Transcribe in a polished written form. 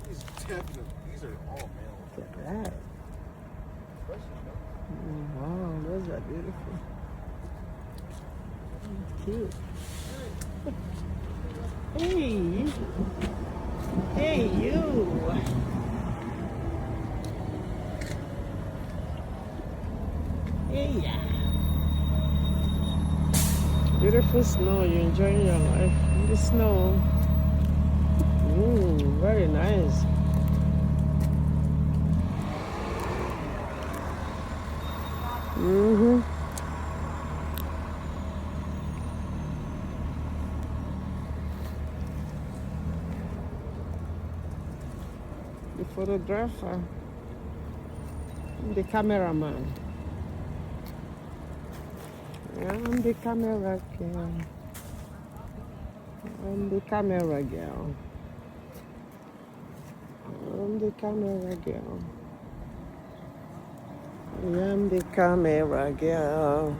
These definitely, these are all male. Look at that. Wow, those are beautiful. Cute. Hey. Hey, you. Hey. Beautiful snow. You're enjoying your life in the snow. Very nice. The photographer, the cameraman. I'm the camera girl. I'm the camera girl. I'm the camera girl. I am the camera girl.